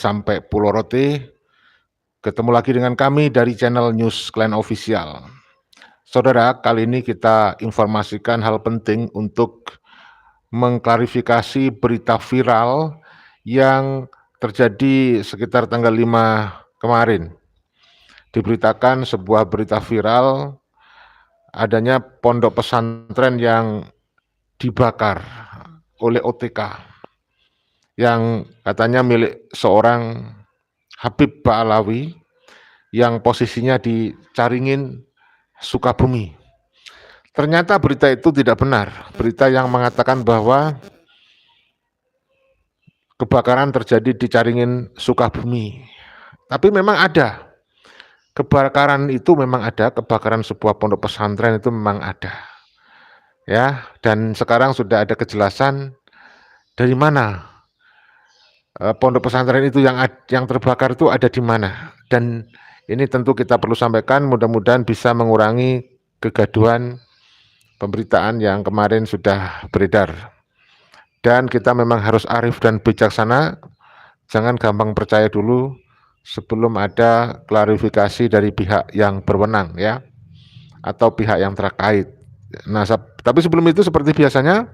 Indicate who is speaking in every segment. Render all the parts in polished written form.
Speaker 1: sampai Pulau Rote. Ketemu lagi dengan kami dari channel News Klan Official. Saudara, kali ini kita informasikan hal penting untuk mengklarifikasi berita viral yang terjadi sekitar tanggal 5 kemarin. Diberitakan sebuah berita viral adanya pondok pesantren yang dibakar oleh OTK yang katanya milik seorang Habib Ba'alawi yang posisinya di Caringin, Sukabumi. Ternyata berita itu tidak benar. Berita yang mengatakan bahwa kebakaran terjadi di Caringin, Sukabumi. Tapi memang ada. Kebakaran itu memang ada, kebakaran sebuah pondok pesantren itu memang ada. Ya, dan sekarang sudah ada kejelasan dari mana pondok pesantren itu yang terbakar itu ada di mana. Dan ini tentu kita perlu sampaikan, mudah-mudahan bisa mengurangi kegaduhan pemberitaan yang kemarin sudah beredar. Dan kita memang harus arif dan bijaksana, jangan gampang percaya dulu sebelum ada klarifikasi dari pihak yang berwenang ya, atau pihak yang terkait. Nah, tapi sebelum itu seperti biasanya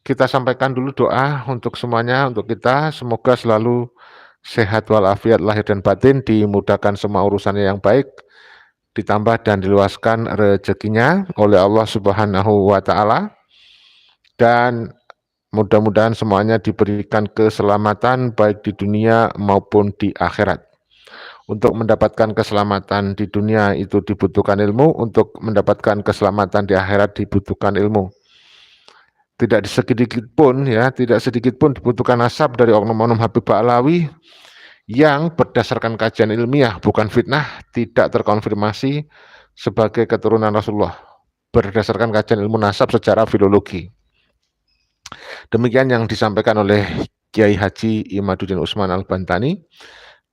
Speaker 1: kita sampaikan dulu doa untuk semuanya, untuk kita, semoga selalu sehat walafiat lahir dan batin, dimudahkan semua urusannya yang baik, ditambah dan diluaskan rezekinya oleh Allah Subhanahu wa taala, dan mudah-mudahan semuanya diberikan keselamatan baik di dunia maupun di akhirat. Untuk mendapatkan keselamatan di dunia itu dibutuhkan ilmu, untuk mendapatkan keselamatan di akhirat dibutuhkan ilmu. Tidak sedikit pun dibutuhkan nasab dari oknum-oknum Habib Ba'alawi yang berdasarkan kajian ilmiah, bukan fitnah, tidak terkonfirmasi sebagai keturunan Rasulullah berdasarkan kajian ilmu nasab secara filologi. Demikian yang disampaikan oleh Kiai Haji Imaduddin Usman Al-Bantani.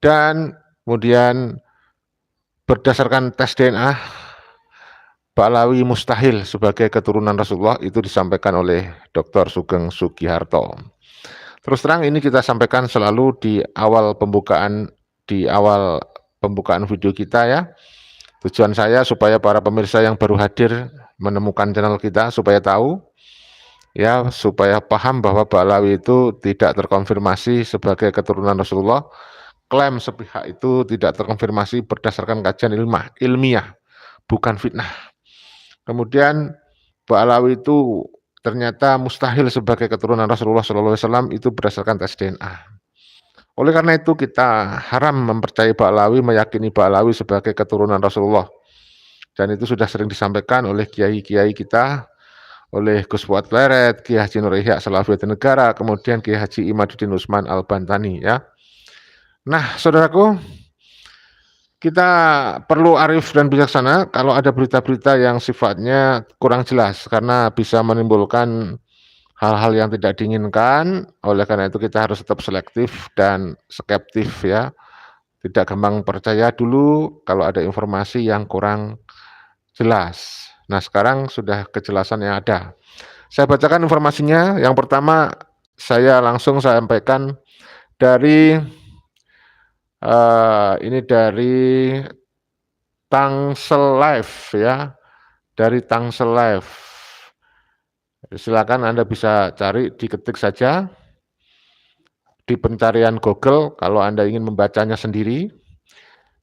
Speaker 1: Dan kemudian berdasarkan tes DNA, Ba'alawi mustahil sebagai keturunan Rasulullah, itu disampaikan oleh Dr. Sugeng Sugiharto. Terus terang ini kita sampaikan selalu di awal pembukaan video kita ya. Tujuan saya supaya para pemirsa yang baru hadir menemukan channel kita supaya tahu ya, supaya paham bahwa Ba'alawi itu tidak terkonfirmasi sebagai keturunan Rasulullah. Klaim sepihak itu tidak terkonfirmasi berdasarkan kajian ilmiah, bukan fitnah. Kemudian Ba'alawi itu ternyata mustahil sebagai keturunan Rasulullah SAW itu berdasarkan tes DNA. Oleh karena itu kita haram mempercayai Ba'alawi, meyakini Ba'alawi sebagai keturunan Rasulullah. Dan itu sudah sering disampaikan oleh kiai-kiai kita, oleh Gus Fuad Pleret, Kiai Haji Nur Ihya Salafiyatin Negara, kemudian Kiai Haji Imaduddin Usman Al-Bantani ya. Nah, saudaraku, kita perlu arif dan bijaksana kalau ada berita-berita yang sifatnya kurang jelas karena bisa menimbulkan hal-hal yang tidak diinginkan. Oleh karena itu kita harus tetap selektif dan skeptif ya. Tidak gampang percaya dulu kalau ada informasi yang kurang jelas. Nah, sekarang sudah kejelasan yang ada. Saya bacakan informasinya. Yang pertama saya langsung sampaikan dari ini dari Tangsel Live ya, dari Tangsel Live. Silakan Anda bisa cari, diketik saja di pencarian Google kalau Anda ingin membacanya sendiri,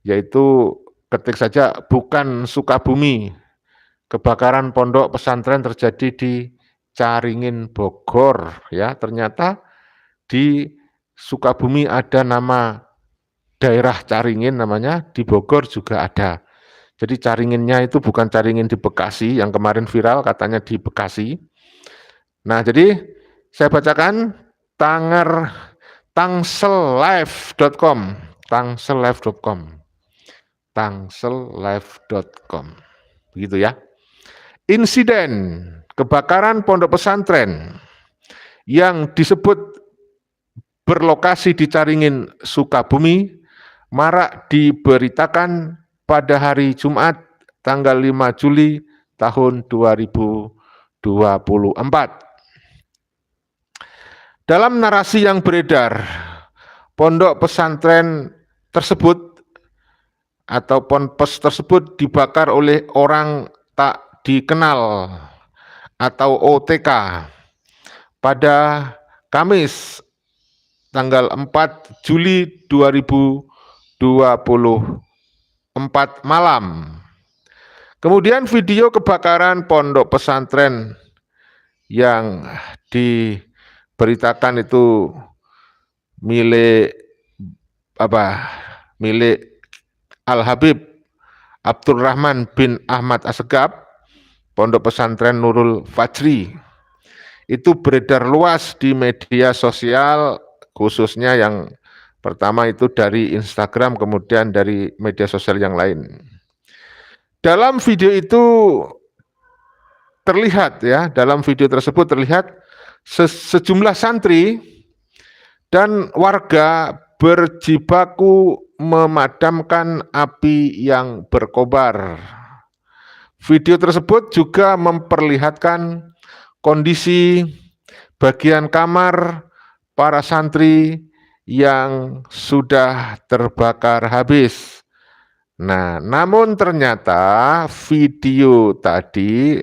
Speaker 1: yaitu ketik saja bukan Sukabumi, kebakaran pondok pesantren terjadi di Caringin, Bogor ya. Ternyata di Sukabumi ada nama daerah Caringin namanya, di Bogor juga ada. Jadi Caringinnya itu bukan Caringin di Bekasi yang kemarin viral katanya di Bekasi. Nah, jadi saya bacakan tangselive.com, tangselive.com, begitu ya. Insiden kebakaran pondok pesantren yang disebut berlokasi di Caringin, Sukabumi, marak diberitakan pada hari Jumat tanggal 5 Juli tahun 2024. Dalam narasi yang beredar, pondok pesantren tersebut atau ponpes tersebut dibakar oleh orang tak dikenal atau OTK pada Kamis tanggal 4 Juli 2024 malam. Kemudian video kebakaran pondok pesantren yang diberitakan itu milik Al-Habib Abdurrahman bin Ahmad Assegaf, pondok pesantren Nurul Fajri, itu beredar luas di media sosial, khususnya yang pertama itu dari Instagram, kemudian dari media sosial yang lain. Dalam video itu terlihat dalam video tersebut terlihat sejumlah santri dan warga berjibaku memadamkan api yang berkobar. Video tersebut juga memperlihatkan kondisi bagian kamar para santri yang sudah terbakar habis. Nah, namun ternyata video tadi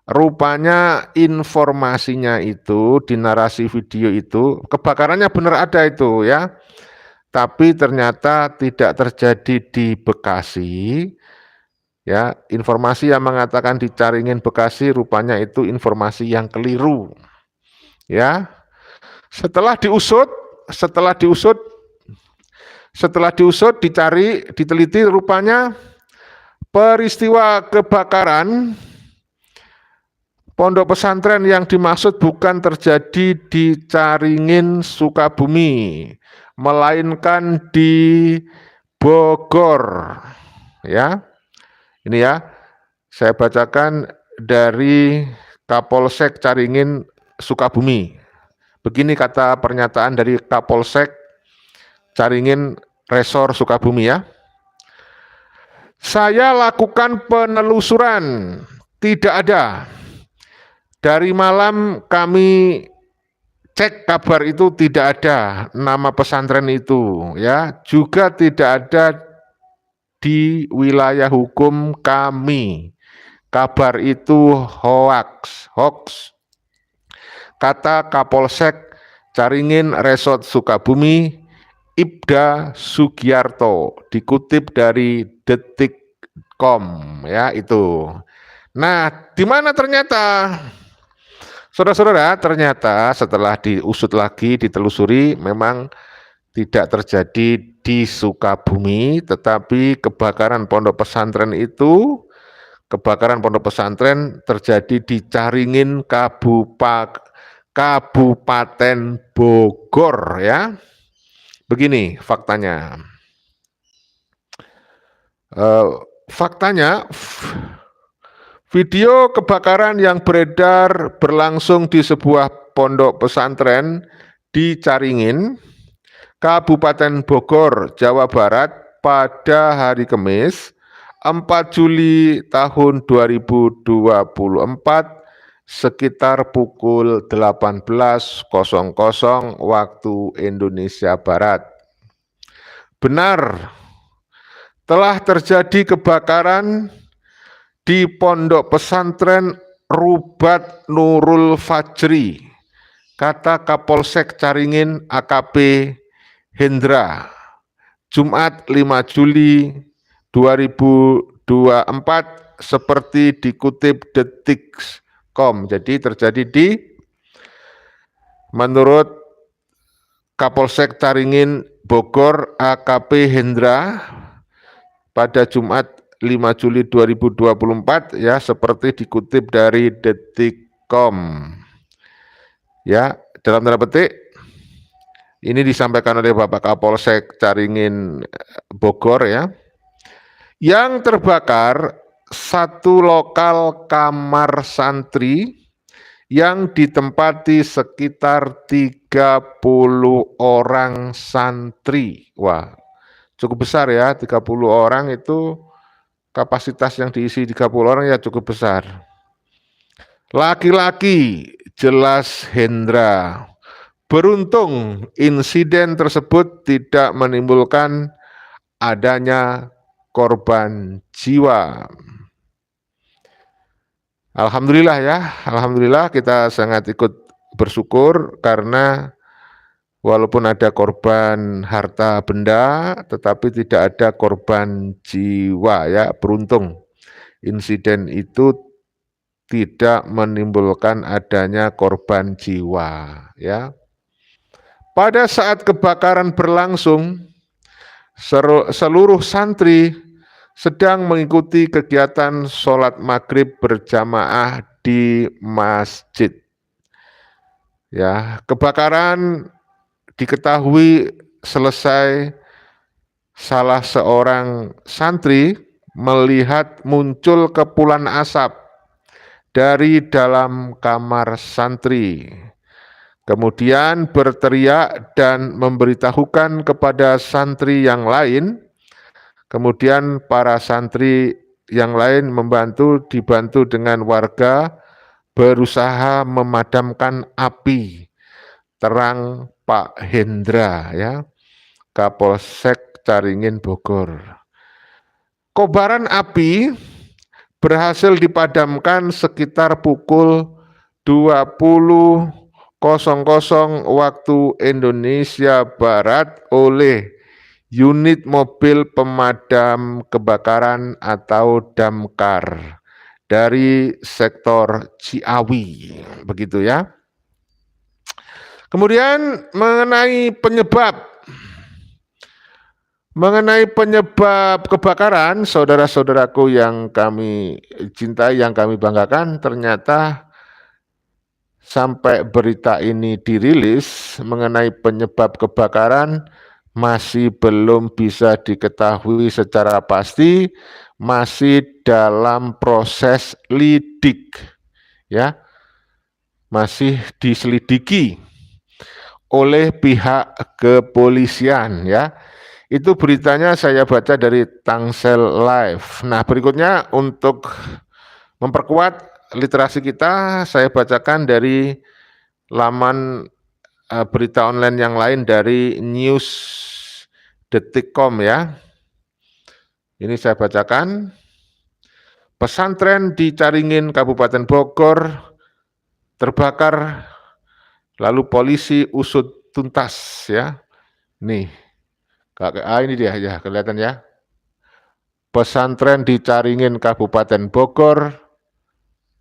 Speaker 1: rupanya informasinya itu di narasi video itu kebakarannya benar ada itu ya. Tapi ternyata tidak terjadi di Bekasi. Ya, informasi yang mengatakan di Caringin Bekasi rupanya itu informasi yang keliru. Ya. Setelah diusut, dicari, diteliti, rupanya peristiwa kebakaran pondok pesantren yang dimaksud bukan terjadi di Caringin, Sukabumi, melainkan di Bogor. Ya, ini ya, saya bacakan dari Kapolsek Caringin, Sukabumi. Begini kata pernyataan dari Kapolsek Caringin Resor Sukabumi ya. Saya lakukan penelusuran, tidak ada. Dari malam kami cek kabar itu tidak ada nama pesantren itu ya, juga tidak ada di wilayah hukum kami. Kabar itu hoax. Kata Kapolsek Caringin Resort Sukabumi, Ibda Sugiarto, dikutip dari detik.com ya itu. Nah, di mana ternyata? Saudara-saudara, ternyata setelah diusut lagi, ditelusuri, memang tidak terjadi di Sukabumi, tetapi kebakaran pondok pesantren terjadi di Caringin, Kabupaten Bogor ya. Begini faktanya. Video kebakaran yang beredar berlangsung di sebuah pondok pesantren di Caringin, Kabupaten Bogor, Jawa Barat pada hari Kamis 4 Juli tahun 2024 sekitar pukul 18.00 waktu Indonesia Barat. Benar, telah terjadi kebakaran di pondok pesantren Rubat Nurul Fajri, kata Kapolsek Caringin AKP Hendra, Jumat 5 Juli 2024 seperti dikutip detik.com. Jadi terjadi menurut Kapolsek Caringin Bogor AKP Hendra pada Jumat 5 Juli 2024 ya, seperti dikutip dari detik.com. Ya, dalam tanda petik ini disampaikan oleh Bapak Kapolsek Caringin Bogor ya. Yang terbakar satu lokal kamar santri yang ditempati sekitar 30 orang santri. Wah, cukup besar ya, 30 orang itu kapasitas yang diisi 30 orang ya cukup besar. Laki-laki jelas Hendra, Beruntung insiden tersebut tidak menimbulkan adanya korban jiwa. Alhamdulillah ya, alhamdulillah kita sangat ikut bersyukur karena walaupun ada korban harta benda, tetapi tidak ada korban jiwa ya, beruntung. Insiden itu tidak menimbulkan adanya korban jiwa ya. Pada saat kebakaran berlangsung, seluruh santri sedang mengikuti kegiatan sholat maghrib berjamaah di masjid. Ya, kebakaran diketahui selesai salah seorang santri melihat muncul kepulan asap dari dalam kamar santri. Kemudian berteriak dan memberitahukan kepada santri yang lain. Kemudian para santri yang lain dibantu dengan warga berusaha memadamkan api. Terang Pak Hendra ya, Kapolsek Caringin Bogor. Kobaran api berhasil dipadamkan sekitar pukul 20.00 waktu Indonesia Barat oleh unit mobil pemadam kebakaran atau damkar dari sektor Ciawi, begitu ya. Kemudian mengenai penyebab kebakaran, saudara-saudaraku yang kami cintai, yang kami banggakan, ternyata sampai berita ini dirilis mengenai penyebab kebakaran masih belum bisa diketahui secara pasti, masih dalam proses lidik, ya, masih diselidiki oleh pihak kepolisian, ya. Itu beritanya saya baca dari Tangsel Live. Nah, berikutnya untuk memperkuat literasi kita, saya bacakan dari laman berita online yang lain dari news.detik.com ya. Ini saya bacakan. Pesantren di Caringin, Kabupaten Bogor terbakar, lalu polisi usut tuntas ya. Nih. Ini dia ya, kelihatan ya. Pesantren di Caringin, Kabupaten Bogor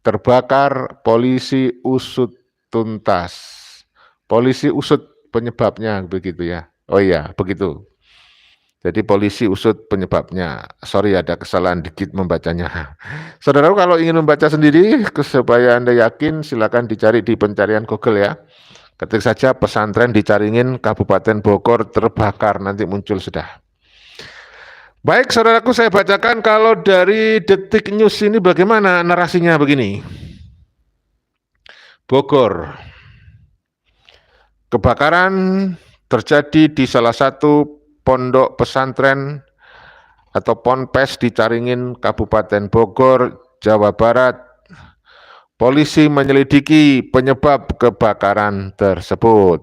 Speaker 1: terbakar, polisi usut tuntas. Polisi usut penyebabnya begitu ya. Oh iya, begitu. Jadi polisi usut penyebabnya. Sorry ada kesalahan dikit membacanya. Saudara kalau ingin membaca sendiri supaya Anda yakin, silakan dicari di pencarian Google ya. Ketik saja pesantren di Caringin, Kabupaten Bogor terbakar, nanti muncul sudah. Baik saudaraku, saya bacakan kalau dari Detik News ini bagaimana narasinya begini. Bogor. Kebakaran terjadi di salah satu pondok pesantren atau ponpes di Caringin, Kabupaten Bogor, Jawa Barat. Polisi menyelidiki penyebab kebakaran tersebut.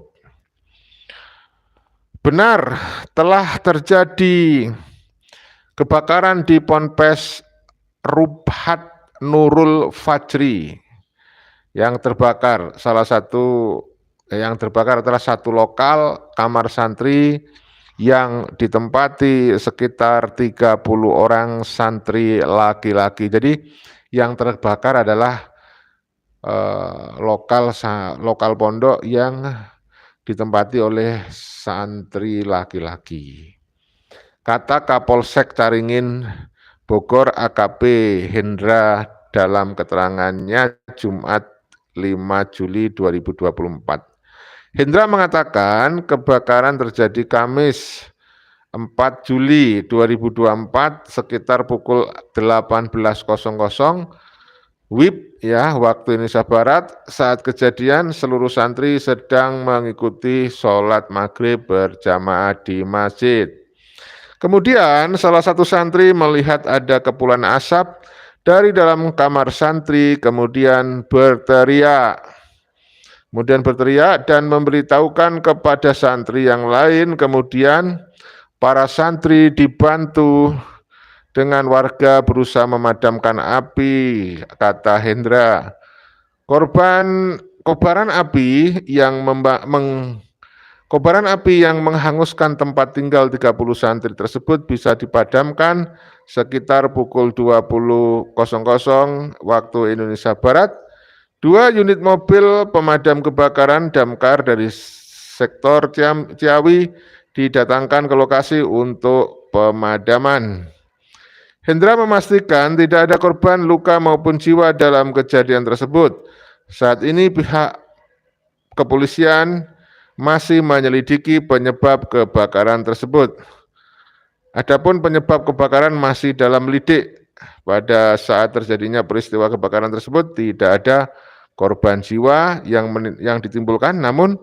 Speaker 1: Benar, telah terjadi kebakaran di Ponpes Rubhat Nurul Fajri. Yang terbakar, yang terbakar adalah satu lokal kamar santri yang ditempati sekitar 30 orang santri laki-laki. Jadi yang terbakar adalah lokal pondok yang ditempati oleh santri laki-laki. Kata Kapolsek Caringin Bogor AKP Hendra dalam keterangannya Jumat 5 Juli 2024. Hendra mengatakan kebakaran terjadi Kamis 4 Juli 2024 sekitar pukul 18.00 WIB ya, waktu Indonesia Barat. Saat kejadian seluruh santri sedang mengikuti sholat maghrib berjamaah di masjid. Kemudian salah satu santri melihat ada kepulan asap dari dalam kamar santri, kemudian berteriak kemudian berteriak dan memberitahukan kepada santri yang lain. Kemudian para santri dibantu dengan warga berusaha memadamkan api, kata Hendra. Kobaran api yang menghanguskan tempat tinggal 30 santri tersebut bisa dipadamkan sekitar pukul 20.00 waktu Indonesia Barat. 2 unit mobil pemadam kebakaran damkar dari sektor Ciawi didatangkan ke lokasi untuk pemadaman. Hendra memastikan tidak ada korban luka maupun jiwa dalam kejadian tersebut. Saat ini pihak kepolisian masih menyelidiki penyebab kebakaran tersebut. Adapun penyebab kebakaran masih dalam lidik. Pada saat terjadinya peristiwa kebakaran tersebut tidak ada korban jiwa yang ditimbulkan, namun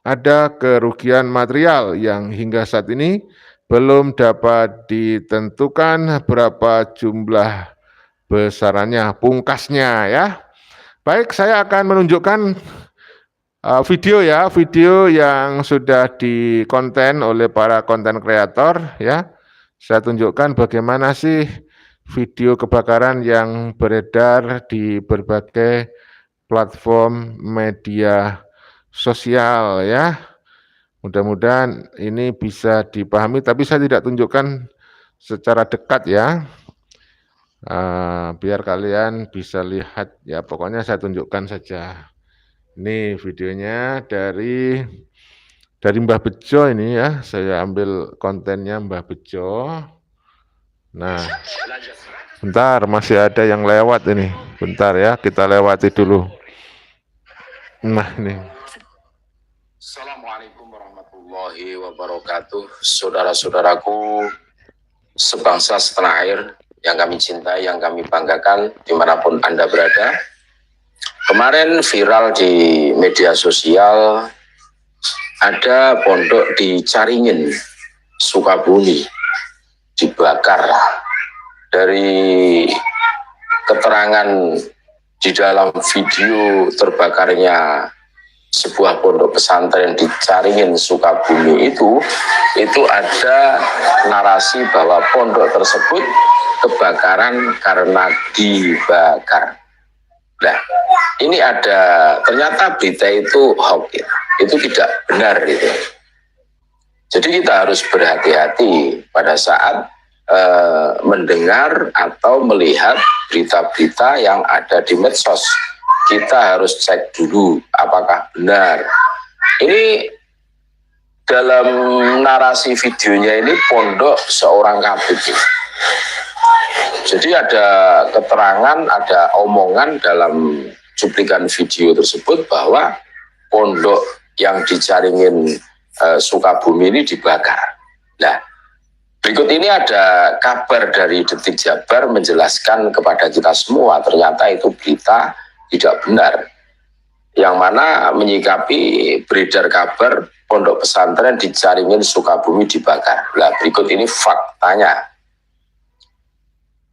Speaker 1: ada kerugian material yang hingga saat ini belum dapat ditentukan berapa jumlah besarannya, pungkasnya ya. Baik, saya akan menunjukkan video yang sudah dikonten oleh para konten kreator ya. Saya tunjukkan bagaimana sih video kebakaran yang beredar di berbagai platform media sosial ya. Mudah-mudahan ini bisa dipahami, tapi saya tidak tunjukkan secara dekat ya. Biar kalian bisa lihat ya, pokoknya saya tunjukkan saja. Ini videonya dari Mbah Bejo ini ya, saya ambil kontennya Mbah Bejo. Nah, bentar masih ada yang lewat ini, bentar ya, kita lewati dulu. Nah ini.
Speaker 2: Assalamualaikum warahmatullahi wabarakatuh. Saudara-saudaraku sebangsa setanah air yang kami cintai, yang kami banggakan dimanapun Anda berada. Kemarin viral di media sosial ada pondok di Caringin, Sukabumi dibakar. Dari keterangan di dalam video terbakarnya sebuah pondok pesantren di Caringin, Sukabumi itu ada narasi bahwa pondok tersebut kebakaran karena dibakar. Nah, ini ada, ternyata berita itu hoax, itu tidak benar gitu. Jadi kita harus berhati-hati pada saat mendengar atau melihat berita-berita yang ada di medsos. Kita harus cek dulu apakah benar. Ini dalam narasi videonya ini pondok seorang kabit. Jadi ada keterangan, ada omongan dalam cuplikan video tersebut bahwa pondok yang di Caringin Sukabumi ini dibakar. Nah, berikut ini ada kabar dari Detik Jabar menjelaskan kepada kita semua ternyata itu berita tidak benar, yang mana menyikapi beredar kabar pondok pesantren di Caringin Sukabumi dibakar. Nah, berikut ini faktanya.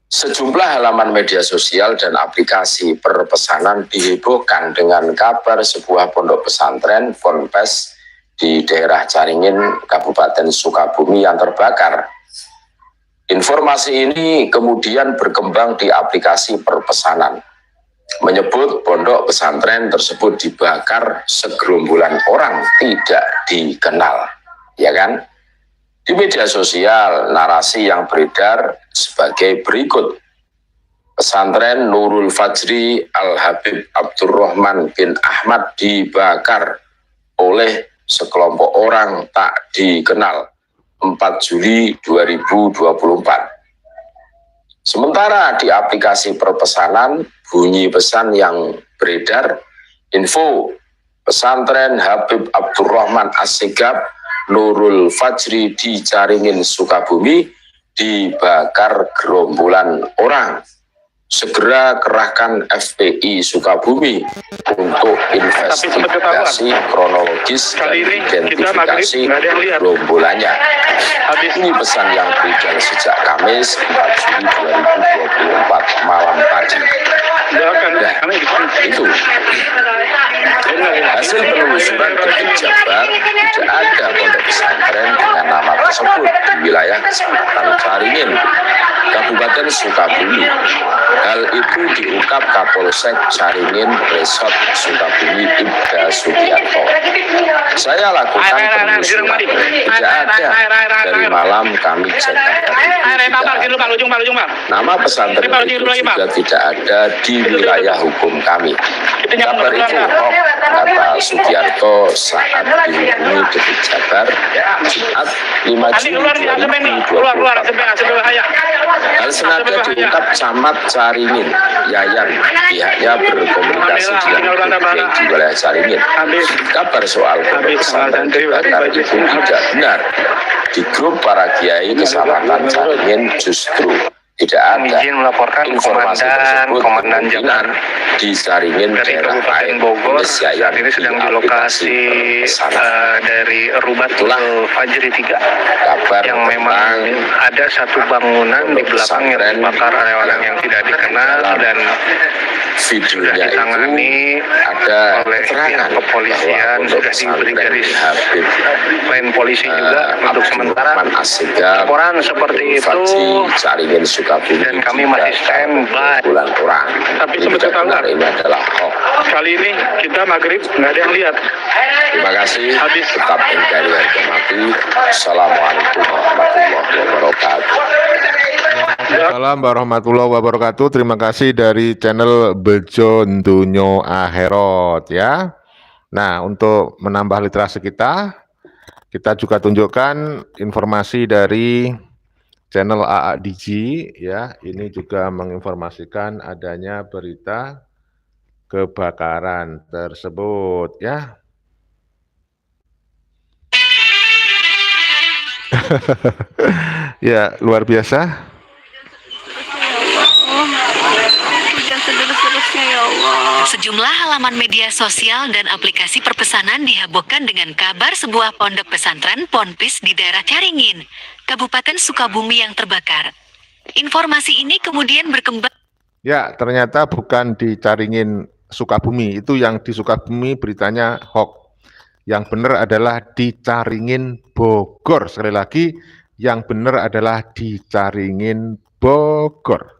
Speaker 2: Sejumlah halaman media sosial dan aplikasi perpesanan dihebohkan dengan kabar sebuah pondok pesantren Ponpes di daerah Caringin, Kabupaten Sukabumi yang terbakar. Informasi ini kemudian berkembang di aplikasi perpesanan, menyebut pondok pesantren tersebut dibakar segerombolan orang tidak dikenal, ya kan? Di media sosial, narasi yang beredar sebagai berikut. Pesantren Nurul Fajri Al-Habib Abdurrahman bin Ahmad dibakar oleh sekelompok orang tak dikenal 4 Juli 2024. Sementara di aplikasi perpesanan, bunyi pesan yang beredar, info pesantren Habib Abdurrahman As-Sigab Nurul Fajri di Caringin Sukabumi dibakar gerombolan orang. Segera kerahkan FPI Sukabumi untuk investigasi kronologis dan identifikasi gerombolannya. Ini pesan yang beredar sejak Kamis 4 Juli 2024 malam tadi. Nah, itu hasil penelusuran dari Jabar tidak ada pondok pesantren dengan nama tersebut di wilayah Kecamatan Caringin, Kabupaten Sukabumi. Hal itu diungkap Kapolsek Caringin Resort Sukabumi Ibda Sugiarto. Saya lakukan penelusuran, tidak ada. Dari malam kami cek nama pesantren itu juga tidak ada di wilayah hukum kami. Kabar itu hoax, kata Sugiarto saat dihubungi Detik Jabar Jumat 5 Juni 2024. Hal senada diungkap Camat Caringin, Yayan. Pihaknya berkomunikasi dengan grup yang di wilayah Caringin. Kabar soal pondok pesantren dibakar itu tidak benar. Di grup para kiai Kecamatan Caringin justru tidak ada
Speaker 3: izin melaporkan
Speaker 2: informasi tersebut
Speaker 3: Komandan Jabar
Speaker 2: di Caringin
Speaker 3: dari
Speaker 2: daerah
Speaker 3: Kabupaten
Speaker 2: lain.
Speaker 3: Bogor. Saat ini sedang di lokasi dari Rubatul Fajri 3
Speaker 2: kabar
Speaker 3: yang memang ada satu bangunan di belakang yang terbakar oleh orang yang tidak dikenal dan sudah
Speaker 2: videonya
Speaker 3: ditangani
Speaker 2: itu ada
Speaker 3: oleh pihak kepolisian, sudah diberi garis lain polisi juga untuk sementara. Laporan seperti itu
Speaker 2: Caringin Sukabumi
Speaker 3: dan kami masih standby.
Speaker 2: bulan orang.
Speaker 3: Tapi sempat ketahuan
Speaker 2: ini adalah hoax.
Speaker 3: kali ini kita maghrib nggak ada yang lihat.
Speaker 2: Terima kasih. Tetap mencari harga mati. Assalamualaikum warahmatullahi wabarakatuh.
Speaker 1: Assalamualaikum warahmatullahi wabarakatuh. Terima kasih dari channel Bejo Ndunyo Akhirat ya. Nah, untuk menambah literasi kita juga tunjukkan informasi dari channel AA Digi ya. Ini juga menginformasikan adanya berita kebakaran tersebut ya. Ya, luar biasa.
Speaker 4: Sejumlah halaman media sosial dan aplikasi perpesanan dihebohkan dengan kabar sebuah pondok pesantren Ponpis di daerah Caringin, Kabupaten Sukabumi yang terbakar. Informasi ini kemudian berkembang.
Speaker 1: Ya, ternyata bukan di Caringin Sukabumi, itu yang di Sukabumi beritanya hoax. Yang benar adalah di Caringin Bogor. Sekali lagi, yang benar adalah di Caringin Bogor.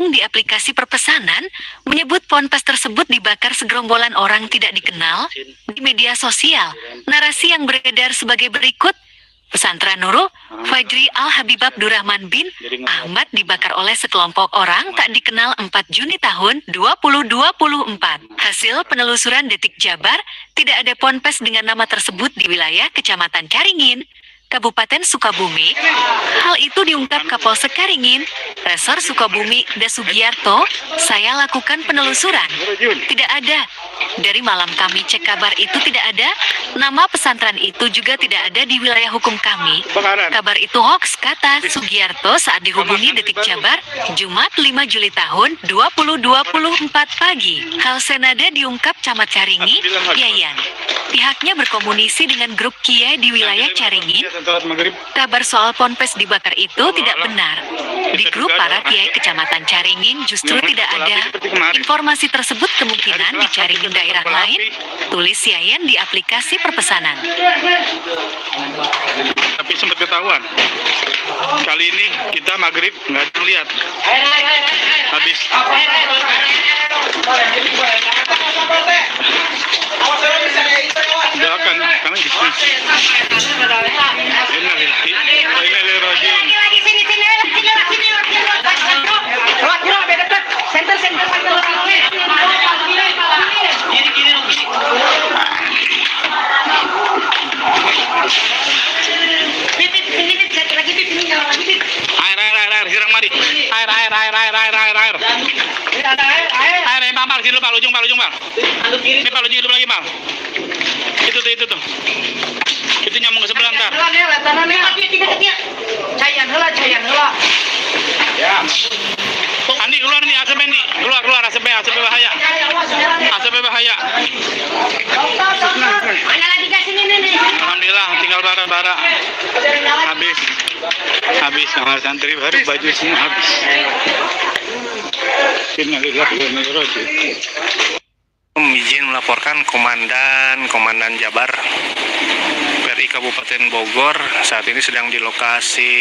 Speaker 4: Di aplikasi perpesanan menyebut ponpes tersebut dibakar segerombolan orang tidak dikenal. Di media sosial, narasi yang beredar sebagai berikut: Pesantren Nurul Fajri Al-Habib Abdurrahman bin Ahmad dibakar oleh sekelompok orang tak dikenal 4 Juni tahun 2024. Hasil penelusuran Detik Jabar, tidak ada ponpes dengan nama tersebut di wilayah Kecamatan Caringin, Kabupaten Sukabumi. Hal itu diungkap Kapolsek Caringin, Resor Sukabumi Ibda Sugiarto. Saya lakukan penelusuran, tidak ada. Dari malam kami cek kabar itu tidak ada. Nama pesantren itu juga tidak ada di wilayah hukum kami. Kabar itu hoax, kata Sugiarto saat dihubungi Detik Jabar Jumat 5 Juli tahun 2024 pagi. Hal senada diungkap Camat Caringin, Yayan. Pihaknya berkomunikasi dengan grup kiai di wilayah Caringin. Kabar soal ponpes dibakar itu tidak benar. Di grup para kiai Kecamatan Caringin justru tidak ada. Informasi tersebut kemungkinan di Caringin daerah lain, tulis Yayan di aplikasi perpesanan.
Speaker 3: Tapi sempat ketahuan. Kali ini kita maghrib nggak terlihat. Habis. Doakan kami di sini. Air, girang mari. Air. Air, Bang, sini Pak, ujung, Bang. Ini Pak, ujung hidup lagi, Bang. Itu tuh. Itu nyambung ke sebelah ntar. Cayan heula. Ya. Andi keluar nih ACP nih. Keluar ACP bahaya. ACP bahaya. Alhamdulillah tinggal bara. Habis kamar santri baru baju semua habis.
Speaker 5: Izin melaporkan Komandan Jabar PRI Kabupaten Bogor saat ini sedang di lokasi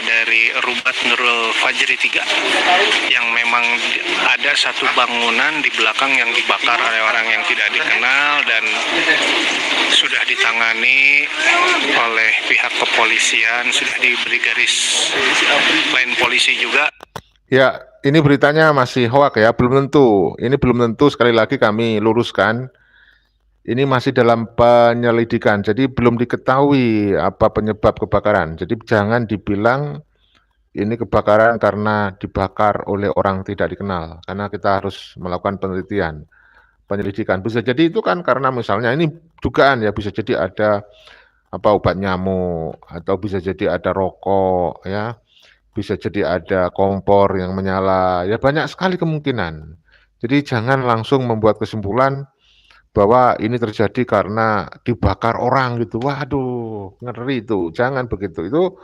Speaker 5: dari Rubat Nurul Fajri 3 yang memang ada satu bangunan di belakang yang dibakar oleh orang yang tidak dikenal dan sudah ditangani oleh pihak kepolisian, sudah diberi garis lain polisi juga.
Speaker 1: Ya, ini beritanya masih hoak ya, belum tentu. Ini belum tentu, sekali lagi kami luruskan. Ini masih dalam penyelidikan, jadi belum diketahui apa penyebab kebakaran. Jadi jangan dibilang ini kebakaran karena dibakar oleh orang tidak dikenal, karena kita harus melakukan penelitian, penyelidikan. Bisa jadi itu kan karena misalnya ini dugaan ya, bisa jadi ada obat nyamuk, atau bisa jadi ada rokok ya. Bisa jadi ada kompor yang menyala, ya banyak sekali kemungkinan. Jadi jangan langsung membuat kesimpulan bahwa ini terjadi karena dibakar orang gitu. Waduh, ngeri itu. Jangan begitu. Itu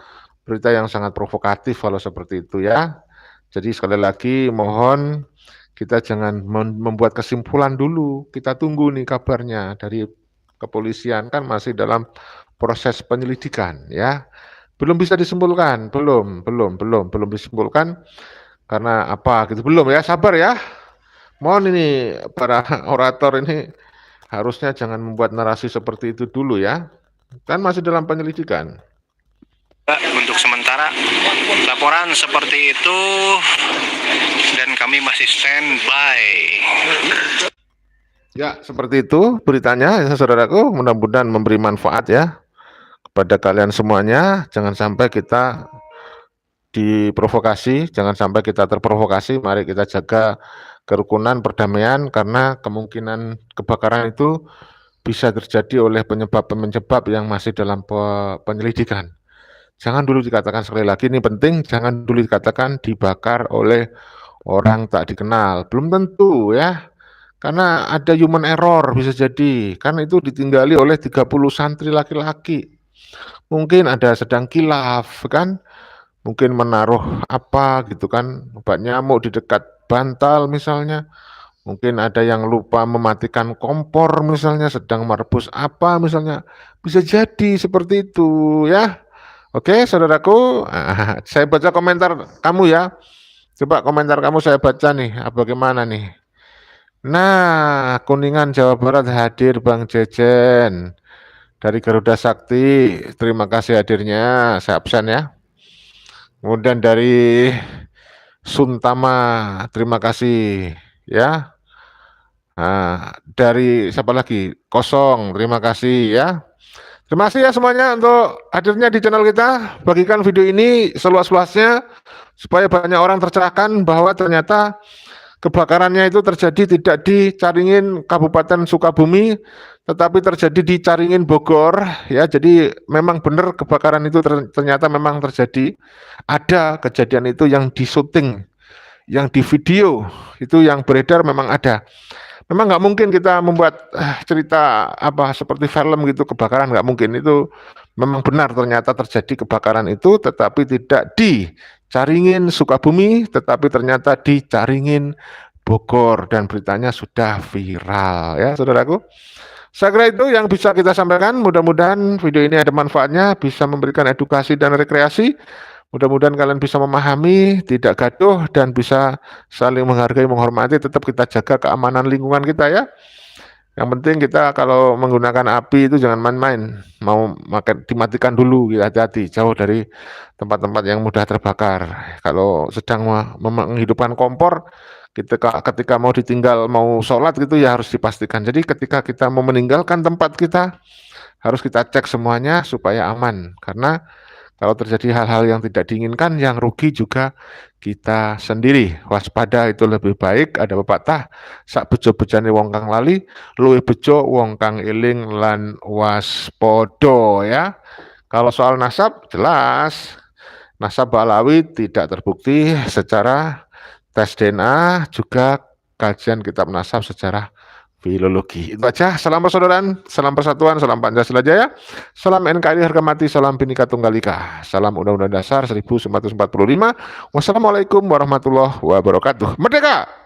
Speaker 1: berita yang sangat provokatif kalau seperti itu ya. Jadi sekali lagi mohon kita jangan membuat kesimpulan dulu. Kita tunggu nih kabarnya dari kepolisian, kan masih dalam proses penyelidikan ya. Belum bisa disimpulkan, belum disimpulkan karena apa gitu, belum ya, sabar ya. Mohon ini para orator ini harusnya jangan membuat narasi seperti itu dulu ya. Kan masih dalam penyelidikan.
Speaker 5: Untuk sementara laporan seperti itu dan kami masih standby.
Speaker 1: Ya, seperti itu beritanya ya saudaraku, mudah-mudahan memberi manfaat ya kepada kalian semuanya. Jangan sampai kita diprovokasi, jangan sampai kita terprovokasi. Mari kita jaga kerukunan, perdamaian, karena kemungkinan kebakaran itu bisa terjadi oleh penyebab yang masih dalam penyelidikan. Jangan dulu dikatakan, sekali lagi ini penting, jangan dulu dikatakan dibakar oleh orang tak dikenal. Belum tentu ya. Karena ada human error, bisa jadi. Karena itu ditinggali oleh 30 santri laki-laki. Mungkin ada sedang kilaf kan, mungkin menaruh apa gitu kan, obat nyamuk di dekat bantal misalnya. Mungkin ada yang lupa mematikan kompor misalnya, sedang merebus apa misalnya. Bisa jadi seperti itu ya. Oke saudaraku, saya baca komentar kamu ya. Coba komentar kamu saya baca nih, bagaimana nih. Nah, Kuningan Jawa Barat hadir Bang Jejen dari Garuda Sakti, terima kasih hadirnya, saya absen ya. Kemudian dari Suntama, terima kasih ya. Nah, dari siapa lagi? Kosong, terima kasih ya. Terima kasih ya semuanya untuk hadirnya di channel kita. Bagikan video ini seluas-luasnya supaya banyak orang tercerahkan bahwa ternyata kebakarannya itu terjadi tidak di Caringin Kabupaten Sukabumi, tetapi terjadi di Caringin Bogor ya. Jadi memang benar kebakaran itu ternyata memang terjadi. Ada kejadian itu yang disyuting, yang di video, itu yang beredar memang ada. Memang nggak mungkin kita membuat cerita seperti film gitu, kebakaran nggak mungkin. Itu memang benar ternyata terjadi kebakaran itu, tetapi tidak di Caringin Sukabumi, tetapi ternyata di Caringin Bogor, dan beritanya sudah viral ya saudaraku. Saya kira itu yang bisa kita sampaikan. Mudah-mudahan video ini ada manfaatnya, bisa memberikan edukasi dan rekreasi. Mudah-mudahan kalian bisa memahami, tidak gaduh, dan bisa saling menghargai, menghormati. Tetap kita jaga keamanan lingkungan kita ya. Yang penting kita kalau menggunakan api itu jangan main-main. Mau dimatikan dulu, hati-hati, jauh dari tempat-tempat yang mudah terbakar. Kalau sedang menghidupkan kompor, ketika mau ditinggal, mau sholat gitu ya harus dipastikan. Jadi ketika kita mau meninggalkan tempat kita, harus kita cek semuanya supaya aman. Karena kalau terjadi hal-hal yang tidak diinginkan, yang rugi juga kita sendiri. Waspada itu lebih baik. Ada pepatah, sak bejo bejane wong kang lali, luwih bejo wong kang eling lan waspodo ya. Kalau soal nasab jelas, nasab Balawi tidak terbukti secara tes DNA, juga kajian kitab nasab secara filologi. Itu aja. Salam persaudaraan, salam persatuan, salam Pancasila Jaya, salam NKRI harga mati, salam Bhinneka Tunggal Ika, salam Undang-Undang Dasar 1945. Wassalamualaikum warahmatullahi wabarakatuh. Merdeka!